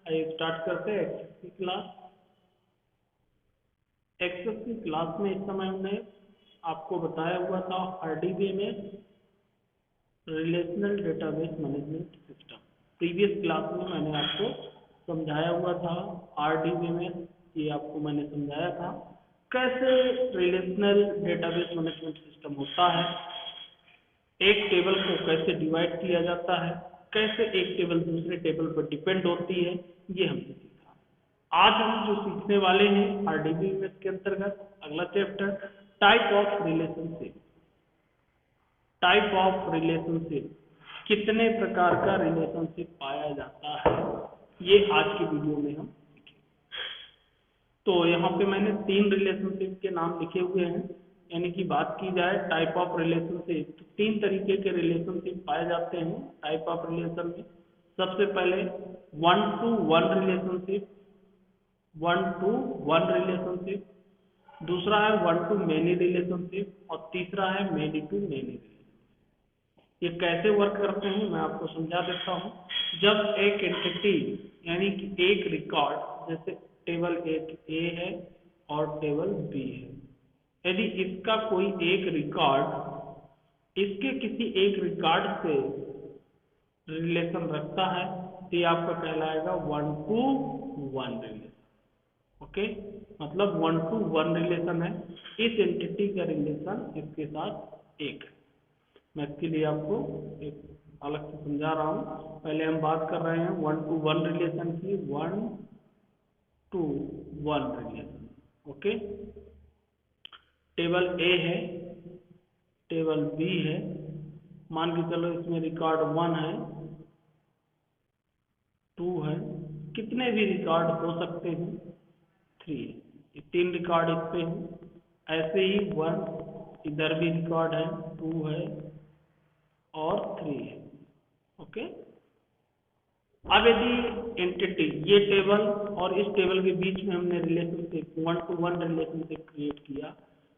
आइए स्टार्ट करते हैं एक्सेस की क्लास। एक्सेस की क्लास में इस समय हमने आपको बताया हुआ था RDBMS relational database management system. Previous class में मैंने आपको समझाया हुआ था RDBMS, ये आपको मैंने समझाया था कैसे रिलेशनल डेटाबेस मैनेजमेंट सिस्टम होता है, एक टेबल को कैसे डिवाइड किया जाता है, कैसे एक टेबल दूसरे टेबल पर डिपेंड होती है, ये हमने सीखा। आज हम जो सीखने वाले हैं RDBMS के अंतर्गत अगला chapter type of relationship. Type of relationship, कितने प्रकार का रिलेशनशिप पाया जाता है, ये आज की वीडियो में हम सीखेंगे। तो यहाँ पे मैंने 3 रिलेशनशिप के नाम लिखे हुए हैं, यानी कि बात की जाए टाइप ऑफ रिलेशनशिप तो 3 तरीके के रिलेशनशिप पाए जाते हैं टाइप ऑफ रिलेशन में। सबसे पहले 1 to 1 रिलेशनशिप, 1 to 1 रिलेशनशिप, दूसरा है 1 to many रिलेशनशिप और तीसरा है many to many रिलेशनशिप। ये कैसे वर्क करते हैं मैं आपको समझा देता हूँ। जब एक एंटिटी यानी कि एक रिकॉर्ड, जैसे टेबल एक ए है और टेबल बी है, यदि इसका कोई एक रिकॉर्ड इसके किसी एक रिकॉर्ड से रिलेशन रखता है तो ये आपका कहलाएगा 1 to 1 रिलेशन। ओके, मतलब 1 to 1 रिलेशन है, इस एंटिटी का रिलेशन इसके साथ एक है। मैं इसके लिए आपको एक अलग से समझा रहा हूँ। पहले हम बात कर रहे हैं 1 to 1 रिलेशन की, 1 to 1 रिलेशन। ओके, टेबल ए है, टेबल बी है, मान के चलो इसमें रिकॉर्ड 1 है, 2 है, कितने भी रिकॉर्ड हो सकते हैं, 3 है, ये 3 रिकॉर्ड इस पे है। ऐसे ही 1 इधर भी रिकॉर्ड है, 2 है और 3 है। ओके, अब यदि एंटिटी ये टेबल और इस टेबल के बीच में हमने रिलेशनशिप 1 to 1 रिलेशनशिप क्रिएट किया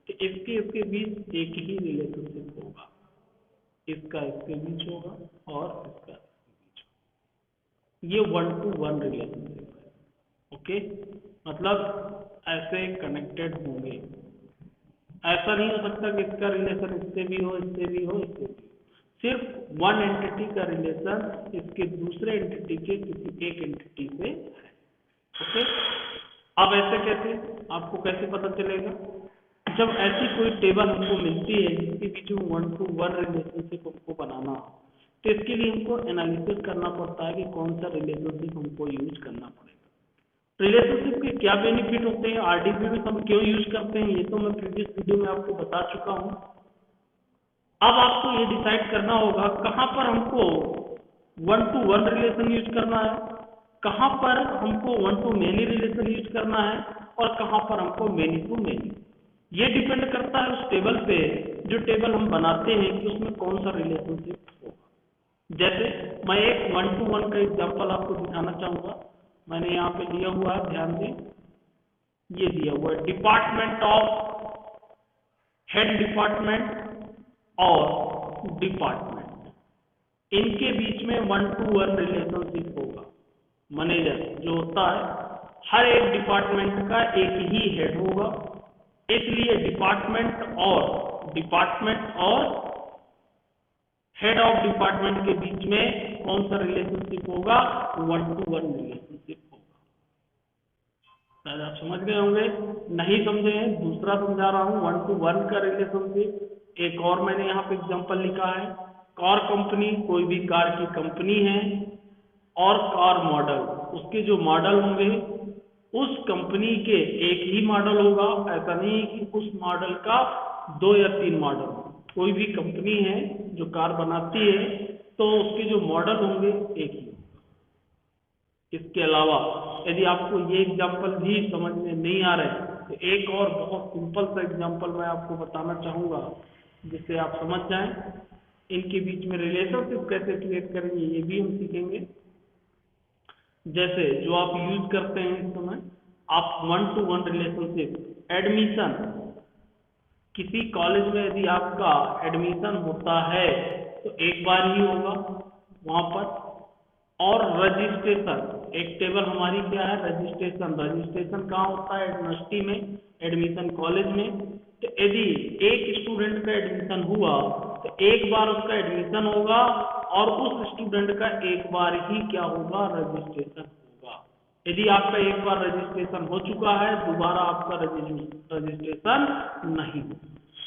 तो इसके बीच एक ही रिलेशनशिप होगा, इसका इसके बीच होगा और इसका इसके बीच होगा। ये 1 to 1 रिलेशनशिप है। ओके, मतलब ऐसे कनेक्टेड होंगे। ऐसा नहीं हो सकता कि इसका रिलेशन इससे भी हो, इससे भी हो, इससे भी हो। सिर्फ वन एंटिटी का रिलेशन इसके दूसरे एंटिटी के किसी एक एंटिटी से है। ओके, अब ऐसे कैसे, आपको कैसे पता चलेगा? जब ऐसी कोई टेबल हमको मिलती है जिसके बीच में 1 to 1 रिलेशनशिप हमको बनाना हो तो इसके लिए हमको एनालिसिस करना पड़ता है कि कौन सा रिलेशनशिप हमको यूज करना पड़ेगा। रिलेशनशिप के क्या बेनिफिट होते हैं, RDBMS हम क्यों यूज करते हैं, ये तो मैं प्रीवियस वीडियो में आपको बता चुका हूँ। अब आपको ये डिसाइड करना होगा कहाँ पर हमको 1 to 1 रिलेशन यूज करना है, कहाँ पर हमको 1 to many रिलेशन यूज करना है और कहाँ पर हमको many to many। ये डिपेंड करता है उस टेबल पे, जो टेबल हम बनाते हैं कि उसमें कौन सा रिलेशनशिप होगा। जैसे मैं एक 1 to 1 का एग्जांपल आपको दिखाना चाहूंगा। मैंने यहाँ पे लिया हुआ है, ध्यान दें, ये दिया हुआ है डिपार्टमेंट ऑफ, हेड डिपार्टमेंट और डिपार्टमेंट, इनके बीच में 1 to 1 रिलेशनशिप होगा। मैनेजर जो होता है, हर एक डिपार्टमेंट का एक ही हेड होगा, इसलिए डिपार्टमेंट और हेड ऑफ डिपार्टमेंट के बीच में कौन सा रिलेशनशिप होगा, 1 to 1 रिलेशनशिप होगा। शायद आप समझ गए होंगे, नहीं समझे हैं दूसरा समझा रहा हूं। 1 to 1 का रिलेशनशिप एक और मैंने यहाँ पे एग्जांपल लिखा है। कार कंपनी, कोई भी कार की कंपनी है और कार मॉडल, उसके जो मॉडल होंगे उस कंपनी के एक ही मॉडल होगा। ऐसा नहीं कि उस मॉडल का 2 या 3 मॉडल। कोई भी कंपनी है जो कार बनाती है तो उसके जो मॉडल होंगे एक ही। इसके अलावा यदि आपको ये एग्जांपल भी समझ में नहीं आ रहे तो एक और बहुत सिंपल सा एग्जांपल मैं आपको बताना चाहूँगा जिससे आप समझ जाएं। इनके बीच में रिलेशनशिप कैसे क्रिएट करेंगे ये भी हम सीखेंगे। जैसे जो आप यूज करते हैं इस समय, आप 1 to 1 रिलेशनशिप, एडमिशन, किसी कॉलेज में यदि आपका एडमिशन होता है तो एक बार ही होगा वहां पर, और रजिस्ट्रेशन, एक टेबल हमारी क्या है, रजिस्ट्रेशन। रजिस्ट्रेशन कहाँ होता है, यूनिवर्सिटी में, एडमिशन कॉलेज में। तो यदि एक स्टूडेंट का एडमिशन हुआ तो एक बार उसका एडमिशन होगा और उस स्टूडेंट का एक बार ही क्या होगा, रजिस्ट्रेशन होगा। यदि आपका एक बार रजिस्ट्रेशन हो चुका है, दोबारा आपका रजिस्ट्रेशन नहीं हो।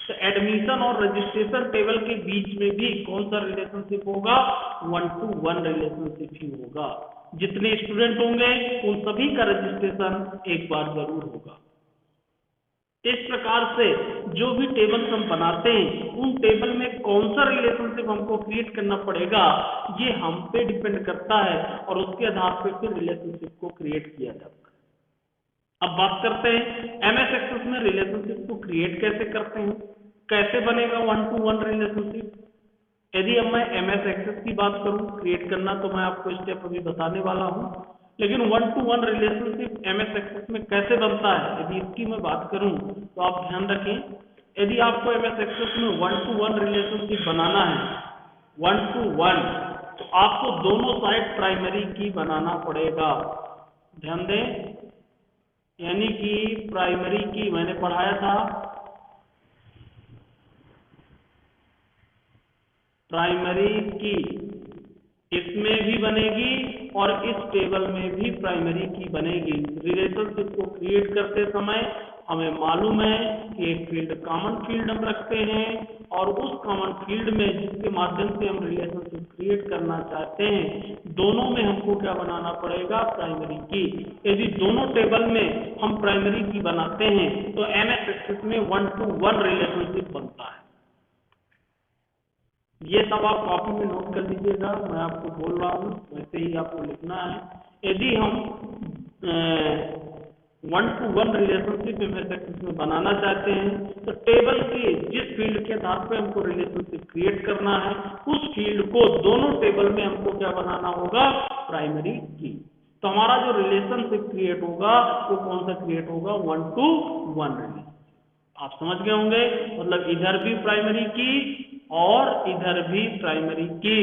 तो एडमिशन और रजिस्ट्रेशन टेबल के बीच में भी कौन सा रिलेशनशिप होगा, 1-to-1 रिलेशनशिप ही होगा। जितने स्टूडेंट होंगे उन सभी का रजिस्ट्रेशन एक बार जरूर होगा। इस प्रकार से जो भी टेबल्स हम बनाते हैं उन टेबल में कौन सा रिलेशनशिप हमको क्रिएट करना पड़ेगा, ये हम पे डिपेंड करता है और उसके आधार पर फिर रिलेशनशिप को क्रिएट किया जाता है। अब बात करते हैं एमएस एक्सेस में रिलेशनशिप को क्रिएट कैसे करते हैं, कैसे बनेगा 1-to-1 रिलेशनशिप। यदि अब मैं एमएस एक्सेस की बात करूं क्रिएट करना, तो मैं आपको स्टेप अभी बताने वाला हूं। लेकिन 1-to-1 रिलेशनशिप एमएस एक्सेस में कैसे बनता है, यदि इसकी मैं बात करूं तो आप ध्यान रखें, यदि आपको एमएस एक्सेस में 1-to-1 रिलेशनशिप बनाना है, 1-to-1, तो आपको दोनों साइड प्राइमरी की बनाना पड़ेगा। ध्यान दें, यानी कि प्राइमरी की मैंने पढ़ाया था, प्राइमरी की इसमें भी बनेगी और इस टेबल में भी प्राइमरी की बनेगी। रिलेशनशिप को क्रिएट करते समय हमें मालूम है कि एक फील्ड कॉमन फील्ड हम रखते हैं और उस कॉमन फील्ड में जिसके माध्यम से हम रिलेशनशिप क्रिएट करना चाहते हैं, दोनों में हमको क्या बनाना पड़ेगा, प्राइमरी की। यदि दोनों टेबल में हम प्राइमरी की बनाते हैं तो एमएस एक्सेस में 1-to-1 रिलेशनशिप बनता है। ये सब आप कॉपी में नोट कर लीजिएगा, मैं आपको बोल रहा हूँ वैसे ही आपको लिखना है। यदि हम 1-to-1 रिलेशनशिप एमएस एक्सेस में बनाना चाहते हैं तो टेबल के जिस फील्ड के आधार पे हमको रिलेशनशिप क्रिएट करना है, उस फील्ड को दोनों टेबल में हमको क्या बनाना होगा, प्राइमरी की। तो हमारा जो रिलेशनशिप क्रिएट होगा वो कौन सा क्रिएट होगा, 1-to-1 रिलेशनशिप। आप समझ गए होंगे, मतलब इधर भी प्राइमरी की और इधर भी प्राइमरी की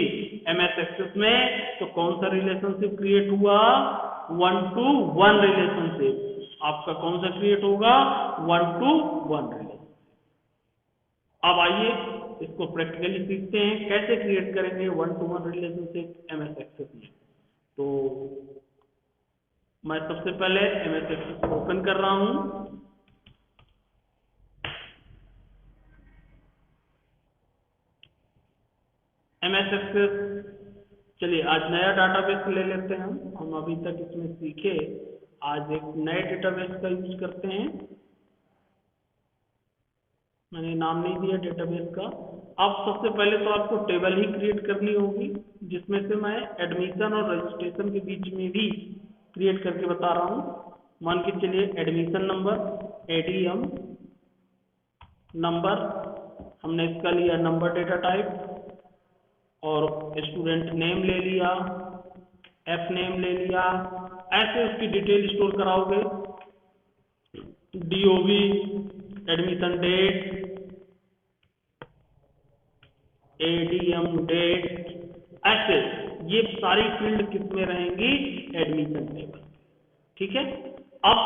एमएस एक्सेस में। तो कौन सा रिलेशनशिप क्रिएट हुआ, 1-to-1 रिलेशनशिप। आपका कौन सा क्रिएट होगा, 1-to-1 रिलेशनशिप। अब आइए इसको प्रैक्टिकली सीखते हैं कैसे क्रिएट करेंगे 1-to-1 रिलेशनशिप एमएस एक्सेस में। तो मैं सबसे पहले एमएस एक्सेस को ओपन कर रहा हूं। एमएस एक्सेस, चलिए आज नया डाटाबेस ले लेते हैं। हम अभी तक इसमें सीखे, आज एक नए डेटाबेस का यूज करते हैं। मैंने नाम नहीं दिया डेटाबेस का। अब सबसे पहले तो आपको टेबल ही क्रिएट करनी होगी, जिसमें से मैं एडमिशन और रजिस्ट्रेशन के बीच में भी क्रिएट करके बता रहा हूँ। मान के चलिए एडमिशन नंबर, एडीएम नंबर, हमने इसका लिया नंबर डेटा टाइप, और स्टूडेंट नेम ले लिया, एफ नेम ले लिया। ऐसे उसकी डिटेल स्टोर कराओगे, DOB, admission date, ADM date, ऐसे ये सारी फील्ड किस में रहेंगी, एडमिशन टेबल। ठीक है। अब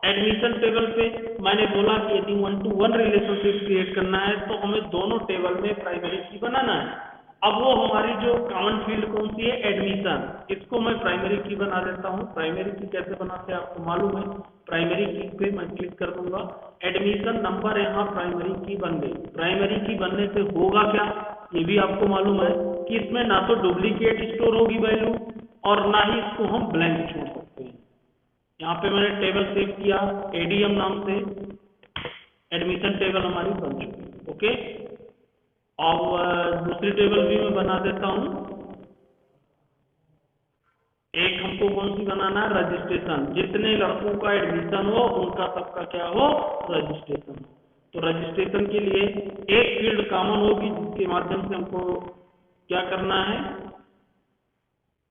एडमिशन टेबल पे मैंने बोला कि यदि 1-to-1 रिलेशनशिप क्रिएट करना है तो हमें दोनों टेबल में प्राइमरी की बनाना है। अब वो हमारी जो कॉमन फील्ड कौन सी है, एडमिशन, इसको मैं प्राइमरी की बना देता हूँ। प्राइमरी की कैसे बनाते हैं आपको मालूम है, प्राइमरी की पे मैं क्लिक कर दूंगा, एडमिशन नंबर यहाँ प्राइमरी की बन गई। प्राइमरी की बनने से होगा क्या, ये भी आपको मालूम है कि इसमें ना तो डुप्लीकेट स्टोर होगी वैल्यू और ना ही इसको हम ब्लैंक छोड़ सकते हैं। यहाँ पे मैंने टेबल सेव किया, एडीएम नाम से एडमिशन टेबल हमारी बन चुकी। ओके, अब दूसरी टेबल भी मैं बना देता हूँ। एक हमको कौन सी बनाना है, रजिस्ट्रेशन, जितने लड़कों का एडमिशन हो उनका सबका क्या हो, रजिस्ट्रेशन। तो रजिस्ट्रेशन के लिए एक फील्ड कॉमन होगी जिसके माध्यम से हमको क्या करना है,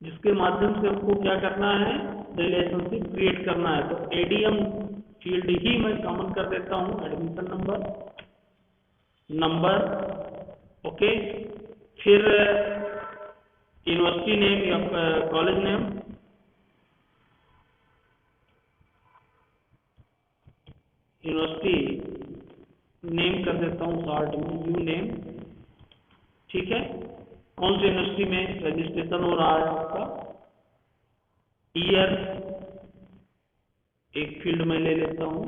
जिसके माध्यम से हमको क्या करना है, रिलेशनशिप क्रिएट करना है। तो एडीएम फील्ड ही मैं कॉमन कर देता हूँ, एडमिशन नंबर, ओके। फिर यूनिवर्सिटी नेम या कॉलेज नेम, यूनिवर्सिटी नेम कर देता हूँ शॉर्ट में यू नेम, ठीक है। कौन सी यूनिवर्सिटी में रजिस्ट्रेशन हो रहा है आपका, ईयर एक फील्ड में ले लेता हूँ,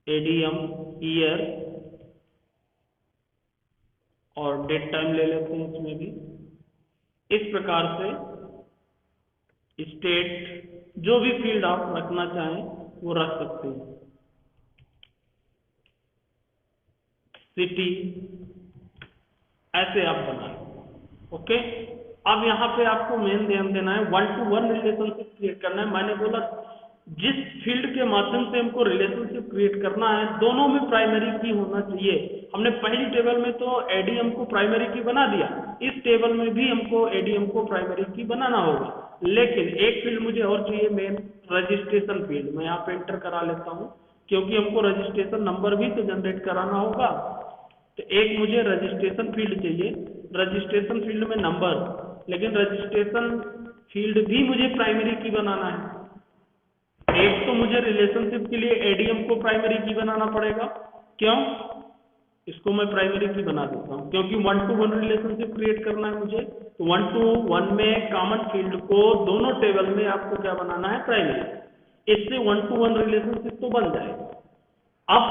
एडीएम ईयर, और डेट टाइम ले लेते हैं इसमें भी। इस प्रकार से स्टेट जो भी फील्ड आप रखना चाहें वो रख सकते हैं, सिटी ऐसे आप बनाएं, ओके। अब यहाँ पे आपको मेन ध्यान देना है, 1 to 1 रिलेशनशिप क्रिएट करना है। मैंने बोला जिस फील्ड के माध्यम से हमको रिलेशनशिप क्रिएट करना है दोनों में प्राइमरी की होना चाहिए। हमने पहली टेबल में तो एडीएम को प्राइमरी की बना दिया, इस टेबल में भी हमको एडीएम को प्राइमरी की बनाना होगा। लेकिन एक फील्ड मुझे और चाहिए, मेन रजिस्ट्रेशन फील्ड। मैं यहाँ पे एंटर करा लेता हूँ क्योंकि हमको रजिस्ट्रेशन नंबर भी तो जनरेट कराना होगा। तो एक मुझे रजिस्ट्रेशन फील्ड चाहिए, रजिस्ट्रेशन फील्ड में नंबर, लेकिन रजिस्ट्रेशन फील्ड भी मुझे प्राइमरी की बनाना है। एक तो मुझे रिलेशनशिप के लिए एडीएम को प्राइमरी की बनाना पड़ेगा, क्यों, इसको मैं प्राइमरी की बना देता हूं क्योंकि 1 to 1 रिलेशनशिप क्रिएट करना है मुझे। तो 1 to 1 में कॉमन फील्ड को दोनों टेबल में आपको क्या बनाना है, प्राइमरी। इससे 1 to 1 रिलेशनशिप तो बन जाएगा। अब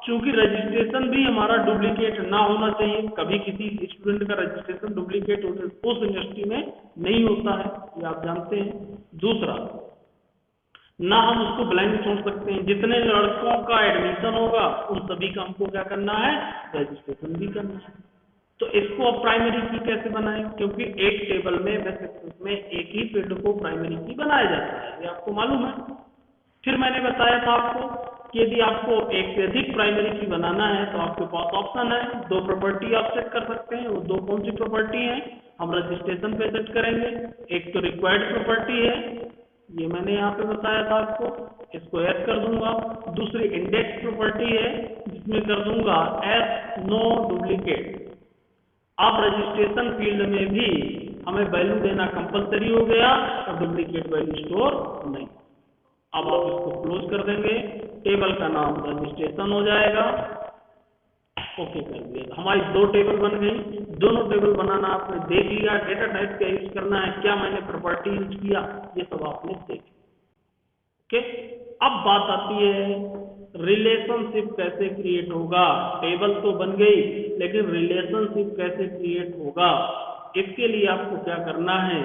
चूंकि रजिस्ट्रेशन भी हमारा डुप्लीकेट ना होना चाहिए, कभी किसी स्टूडेंट का रजिस्ट्रेशन डुप्लीकेट उस यूनिवर्सिटी में नहीं होता है, ये आप जानते हैं। दूसरा, ना हम उसको ब्लैंक छोड़ सकते हैं, जितने लड़कों का एडमिशन होगा उन सभी का हमको क्या करना है, रजिस्ट्रेशन भी करना है। तो इसको अब प्राइमरी की कैसे बनाएं, क्योंकि एक टेबल में में एक ही फील्ड को प्राइमरी की बनाया जाता है, ये आपको मालूम है। फिर मैंने बताया था आपको कि यदि आपको एक से अधिक प्राइमरी की बनाना है तो आपके पास ऑप्शन है, 2 प्रॉपर्टी आप सेट कर सकते हैं। वो 2 कौन सी प्रॉपर्टी है, हम रजिस्ट्रेशन पे सेट करेंगे। एक तो रिक्वायर्ड प्रॉपर्टी है, ये मैंने यहाँ पे बताया था आपको, इसको ऐड कर दूंगा। दूसरी इंडेक्स प्रॉपर्टी है जिसमें कर दूंगा एस नो डुप्लीकेट। अब रजिस्ट्रेशन फील्ड में भी हमें वैल्यू देना कंपलसरी हो गया और डुप्लीकेट वैल्यू स्टोर नहीं। अब आप इसको क्लोज कर देंगे, टेबल का नाम रजिस्ट्रेशन हो जाएगा, ओके कर दिया। हमारी 2 टेबल बन गई। दोनों टेबल बनाना आपने देख लिया, डेटा टाइप क्या यूज करना है, क्या मैंने प्रॉपर्टी यूज किया, ये सब आपने देख लिया, ओके। अब बात आती है रिलेशनशिप कैसे क्रिएट होगा। टेबल तो बन गई लेकिन रिलेशनशिप कैसे क्रिएट होगा, इसके लिए आपको क्या करना है,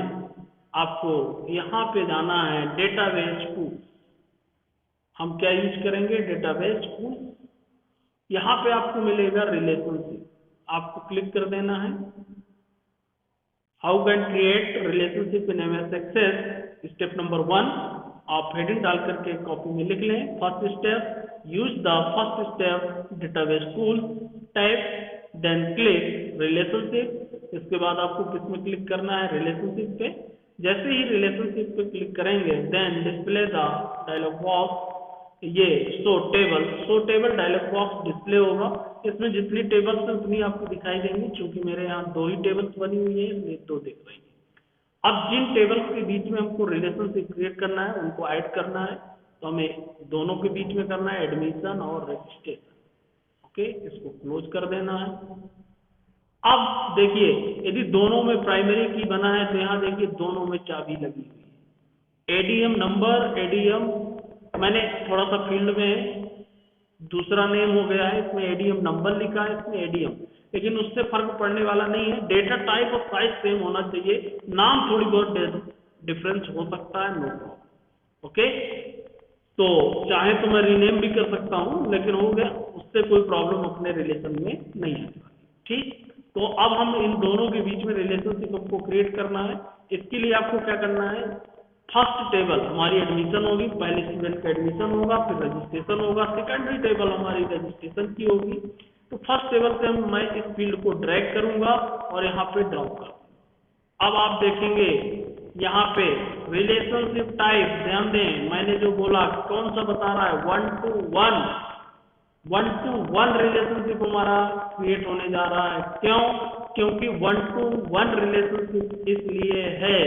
आपको यहाँ पे जाना है डेटाबेस टूल। हम क्या यूज करेंगे, डेटाबेस टूल। यहाँ पे आपको मिलेगा रिलेशनशिप, आपको क्लिक कर देना है। How can create relationship in MS Excel, step number 1 आप हेडिंग डाल करके कॉपी में लिख लें। First step, use the first step database tool, type then click relationship. इसके बाद आपको किस में क्लिक करना है, रिलेशनशिप पे। जैसे ही रिलेशनशिप पे क्लिक करेंगे then display the dialog box, ये show table dialog box display होगा। इसमें जितनी टेबल्स हैं उतनी आपको दिखाई देंगी, क्योंकि मेरे यहाँ 2 ही टेबल्स बनी हुई है इसलिए 2 दिख रही है। अब जिन टेबल्स के बीच में हमको रिलेशनशिप क्रिएट करना है उनको ऐड करना है, तो हमें दोनों के बीच में करना है, एडमिशन और रजिस्ट्रेशन, ओके। इसको क्लोज कर देना है। अब देखिए यदि दोनों में प्राइमरी की बना है तो यहाँ देखिए दोनों में चाबी लगी हुई है, एडीएम नंबर, एडीएम मैंने थोड़ा सा फील्ड में दूसरा नेम हो गया है, इसमें एडीएम नंबर लिखा है, इसमें एडीएम, लेकिन उससे फर्क पड़ने वाला नहीं है। डेटा टाइप और साइज सेम होना चाहिए, नाम थोड़ी बहुत डिफरेंस हो सकता है, नो प्रॉब्लम, ओके। तो चाहे तो मैं रीनेम भी कर सकता हूं, लेकिन हो गया, उससे कोई प्रॉब्लम अपने रिलेशन में नहीं आने वाली, ठीक। तो अब हम इन दोनों के बीच में रिलेशनशिप को क्रिएट करना है। इसके लिए आपको क्या करना है, फर्स्ट टेबल हमारी एडमिशन होगी, पहले स्टूडेंट का एडमिशन होगा, फिर रजिस्ट्रेशन होगा। सेकेंडरी टेबल हमारी रजिस्ट्रेशन की होगी। तो फर्स्ट टेबल से मैं इस फील्ड को ड्रैग करूंगा और यहाँ पे ड्रॉप कर। अब आप देखेंगे यहाँ पे रिलेशनशिप टाइप, ध्यान दें मैंने जो बोला कौन सा बता रहा है, 1 to 1 रिलेशनशिप हमारा क्रिएट होने जा रहा है। क्यों, क्योंकि 1 to 1 रिलेशनशिप इसलिए है,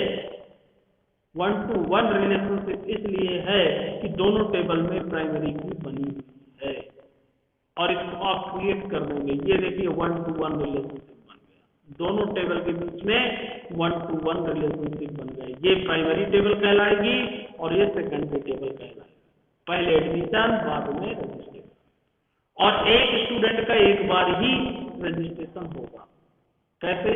1-to-1 रिलेशनशिप इसलिए है कि दोनों टेबल में प्राइमरी की बनी हुई है, और इसको आप क्रिएट कर देंगे। ये देखिए 1-to-1 रिलेशनशिप बन गया, दोनों टेबल के बीच में 1-to-1 रिलेशनशिप बन गए। ये प्राइमरी टेबल कहलाएगी और ये सेकेंडरी टेबल कहलाएगी। पहले एडमिशन, बाद में रजिस्ट्रेशन, और एक स्टूडेंट का एक बार ही रजिस्ट्रेशन होगा। कैसे?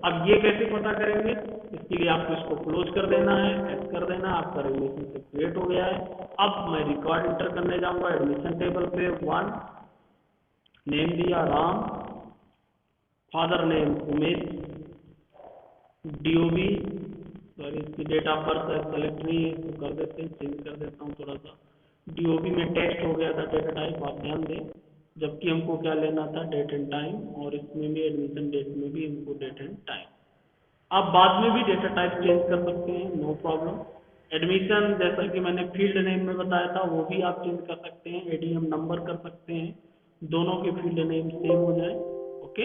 अब ये कैसे पता करेंगे? इसके लिए आपको इसको क्लोज कर देना है, एड कर देना, आपका रिलेशनशिप क्रिएट हो गया है। अब मैं रिकॉर्ड इंटर करने जाऊंगा एडमिशन टेबल पे। 1 नेम दिया Ram, father name Umesh, DOB, sorry इसकी डेट ऑफ बर्थ सेलेक्ट नहीं है तो कर देते हैं, चेंज कर देता हूँ थोड़ा सा। डीओबी में टेक्स्ट हो गया था, डेटा टाइप आप ध्यान दें, जबकि हमको क्या लेना था, डेट एंड टाइम, और इसमें भी एडमिशन डेट में भी हमको डेट एंड टाइम। आप बाद में भी डेटा टाइप चेंज कर सकते हैं, नो प्रॉब्लम। एडमिशन जैसा कि मैंने फील्ड नेम में बताया था वो भी आप चेंज कर सकते हैं, एडीएम नंबर कर सकते हैं, दोनों के फील्ड नेम सेम हो जाए। ओके,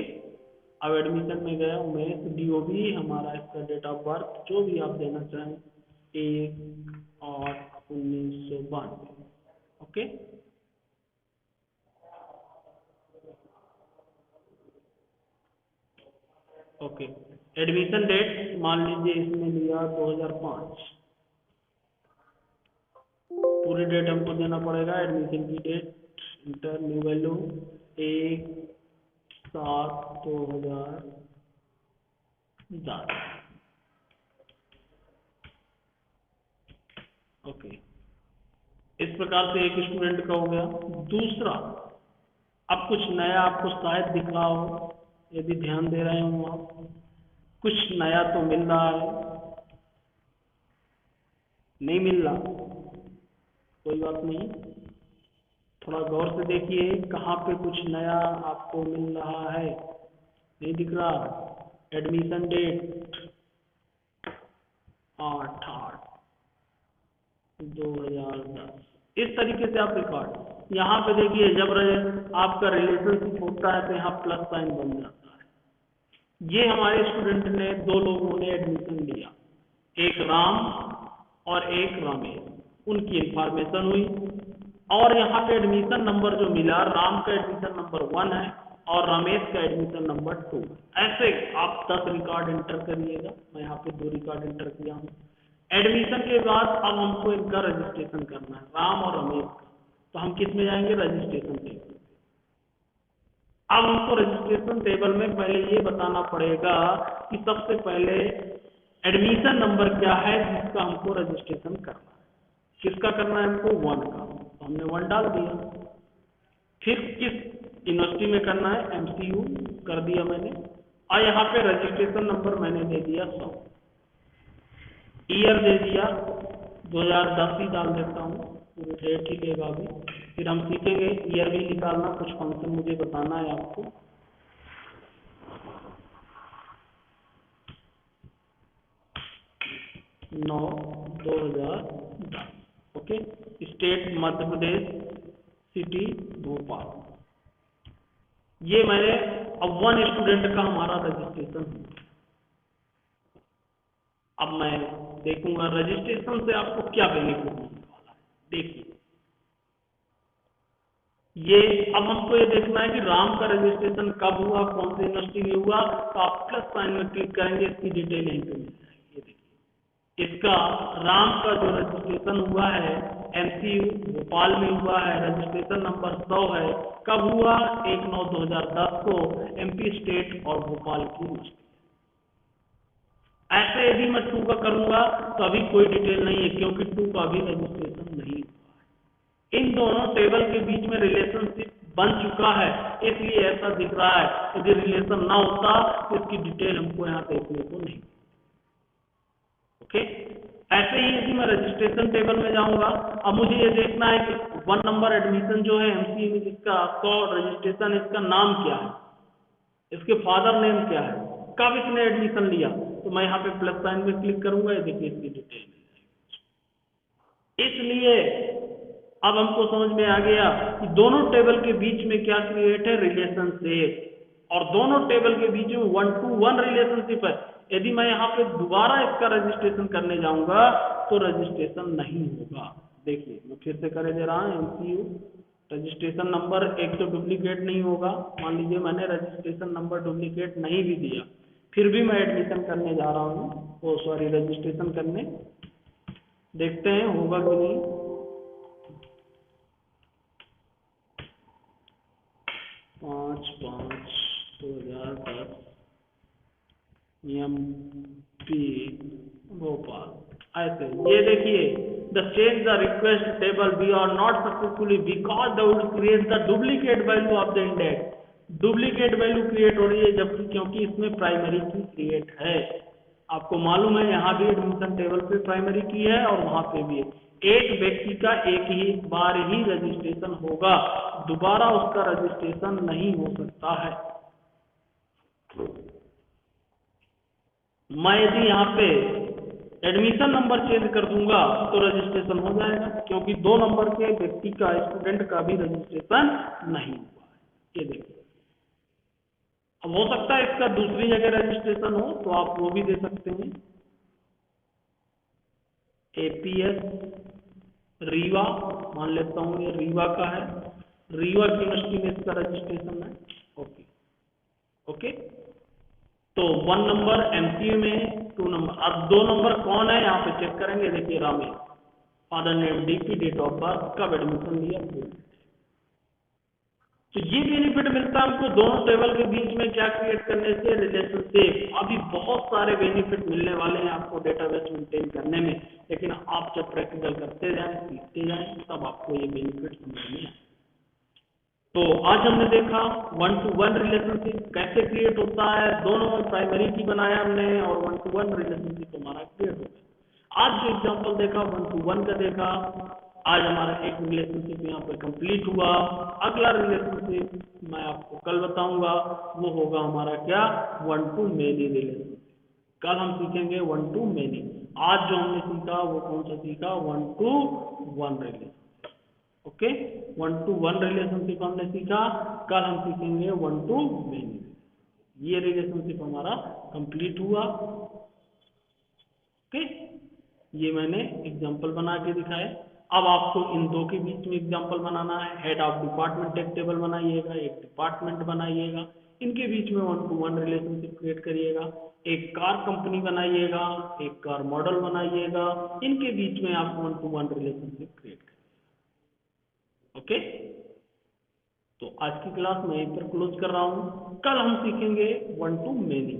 अब एडमिशन में गया उमेश, डीओबी हमारा, इसका डेट ऑफ बर्थ जो भी आप देना चाहें, 1/8/1992। Okay, okay. एडमिशन डेट मान लीजिए इसमें लिया 2005, पूरी डेट हमको देना पड़ेगा। एडमिशन की date enter new value 1/7/2010। Okay, इस प्रकार से एक स्टूडेंट का हो गया। दूसरा, अब कुछ नया आपको शायद दिख रहा हो, यदि ध्यान दे रहे हो आप, कुछ नया तो मिल रहा है, नहीं मिल रहा, कोई बात नहीं, थोड़ा गौर से देखिए कहाँ पे कुछ नया आपको मिल रहा है। नहीं दिख रहा? एडमिशन डेट 8/8/2010, इस तरीके से आप रिकॉर्ड यहाँ पे देखिए। जब आपका रिलेशनशिप होता है तो यहाँ प्लस साइन बन जाता है। ये हमारे स्टूडेंट ने, दो लोगों ने एडमिशन लिया, एक राम और एक रमेश, उनकी इंफॉर्मेशन हुई, और यहाँ पे एडमिशन नंबर जो मिला, राम का एडमिशन नंबर 1 है और रमेश का एडमिशन नंबर 2। ऐसे आप 10 रिकॉर्ड इंटर करिएगा, मैं यहाँ पे 2 रिकॉर्ड इंटर किया हूँ। एडमिशन के बाद अब हमको इनका रजिस्ट्रेशन करना है, राम और रमेश का, तो हम किस में जाएंगे? Registration table. अब हमको रजिस्ट्रेशन टेबल में पहले ये बताना पड़ेगा कि सबसे पहले एडमिशन नंबर क्या है जिसका हमको रजिस्ट्रेशन करना है। किसका करना है हमको? 1 का, तो हमने 1 डाल दिया। फिर किस यूनिवर्सिटी में करना है? एमसीयू कर दिया मैंने, और यहाँ पे रजिस्ट्रेशन नंबर मैंने दे दिया 100, ईयर दे दिया 2010 ही डाल देता हूँ, पूरी डेट ही लेगा अभी। फिर हम सीखेंगे ईयर भी निकालना, कुछ फंक्शन मुझे बताना है आपको। नौ 2010। Okay, state Madhya Pradesh, city Bhopal. ये मैंने, अब 1 स्टूडेंट का हमारा रजिस्ट्रेशन हुआ। अब मैं देखूंगा रजिस्ट्रेशन से आपको क्या बेनिफिट मिलने वाला है। देखिए ये, अब हमको ये देखना है कि राम का रजिस्ट्रेशन कब हुआ, कौन सी यूनिवर्सिटी में हुआ, तो आप प्लस साइन में क्लिक करेंगे, इसकी डिटेल यहीं पे मिल जाएगी। ये देखिए, इसका राम का जो रजिस्ट्रेशन हुआ है एमसीयू भोपाल में हुआ है, रजिस्ट्रेशन नंबर 100 है। कब हुआ? 1/9/2010 को, एमपी स्टेट और भोपाल की यूनिवर्सिटी। ऐसे यदि मैं 2 का करूंगा तो अभी कोई डिटेल नहीं है, क्योंकि 2 का भी रजिस्ट्रेशन नहीं हुआ है। इन दोनों टेबल के बीच में रिलेशनशिप बन चुका है, इसलिए ऐसा दिख रहा है। यदि रिलेशन ना होता तो इसकी डिटेल हमको यहाँ देखने को नहीं। ओके, ऐसे ही यदि मैं रजिस्ट्रेशन टेबल में जाऊंगा, अब मुझे ये देखना है कि 1 नंबर एडमिशन जो है एमसीए में जिसका 100 रजिस्ट्रेशन, इसका नाम क्या है, इसके फादर नेम क्या है, कब इसने एडमिशन लिया, तो मैं यहाँ पे प्लस साइन में क्लिक करूंगा, ये देखिए इसकी डिटेल मिल जाएगी। इसलिए अब हमको समझ में आ गया कि दोनों टेबल के बीच में क्या क्रिएट है? रिलेशनशिप, और दोनों टेबल के बीच में 1-to-1 रिलेशनशिप है। यदि मैं यहाँ पे दोबारा इसका रजिस्ट्रेशन करने जाऊंगा तो रजिस्ट्रेशन नहीं होगा। देखिए मैं फिर से कर दे रहा हूँ एमसीयू। रजिस्ट्रेशन नंबर एक तो डुप्लीकेट नहीं होगा। मान लीजिए मैंने रजिस्ट्रेशन नंबर डुप्लीकेट नहीं भी दिया, फिर भी मैं एडमिशन करने जा रहा हूँ, ओ सॉरी रजिस्ट्रेशन करने, देखते हैं होगा कि नहीं। 5/5/2010 MP भोपाल। ऐसे ये देखिए, the change the request table we are not successfully because the would create the duplicate value of the index. Duplicate value create हो रही है जबकि क्योंकि इसमें प्राइमरी की क्रिएट है। आपको मालूम है यहाँ भी एडमिशन टेबल पे प्राइमरी की है और वहां पे भी है। एक व्यक्ति का एक ही बार ही रजिस्ट्रेशन होगा, दोबारा उसका रजिस्ट्रेशन नहीं हो सकता है। मैं यदि यहाँ पे एडमिशन नंबर चेंज कर दूंगा तो रजिस्ट्रेशन हो जाएगा, क्योंकि 2 नंबर के व्यक्ति का, स्टूडेंट का भी रजिस्ट्रेशन नहीं हुआ है। ये देखिए, अब हो सकता है इसका दूसरी जगह रजिस्ट्रेशन हो तो आप वो भी दे सकते हैं। एपीएस रीवा, मान लेता हूं ये रीवा का है, रीवा यूनिवर्सिटी में इसका रजिस्ट्रेशन है। ओके ओके, तो 1 नंबर एमसीयू में, 2 नंबर। अब 2 नंबर कौन है यहाँ पे चेक करेंगे। देखिए Ramesh, father name, DP, date of birth, कब एडमिशन लिया। तो ये बेनिफिट मिलता है हमको दोनों टेबल के बीच में क्या क्रिएट करने से, रिलेशनशिप। अभी बहुत सारे बेनिफिट मिलने वाले हैं आपको डेटाबेस मेंटेन करने में, लेकिन आप जब प्रैक्टिकल करते जाएं, सीखते जाएं, तब आपको ये बेनिफिट समझ में आए। तो आज हमने देखा 1 to 1 रिलेशनशिप कैसे क्रिएट होता है। दोनों प्राइमरी की बनाया हमने और 1 to 1 रिलेशनशिप हमारा क्रिएट हो गया। आज जो एग्जांपल देखा 1 to 1 का देखा, आज हमारा एक रिलेशनशिप यहाँ पे कंप्लीट हुआ। अगला रिलेशनशिप मैं आपको कल बताऊंगा, वो होगा हमारा क्या, 1 to many रिलेशनशिप। कल हम सीखेंगे 1 to many। आज जो हमने सीखा वो कौन सा सीखा, 1 to 1 relationship. Okay, 1 to 1 relationship हमने सीखा, कल हम सीखेंगे 1 to many। ये रिलेशनशिप हमारा कंप्लीट हुआ। ओके, ये मैंने एग्जांपल बना के दिखाया। अब आपको इन दो के बीच में एग्जांपल बनाना है। हेड ऑफ डिपार्टमेंट एक टेबल बनाइएगा, एक डिपार्टमेंट बनाइएगा, इनके बीच में 1 to 1 रिलेशनशिप क्रिएट करिएगा। एक कार कंपनी बनाइएगा, एक कार मॉडल बनाइएगा, इनके बीच में आप 1 to 1 रिलेशनशिप क्रिएट करिए। ओके, तो आज की क्लास मैं यहीं पर क्लोज कर रहा हूं। कल हम सीखेंगे 1 to many।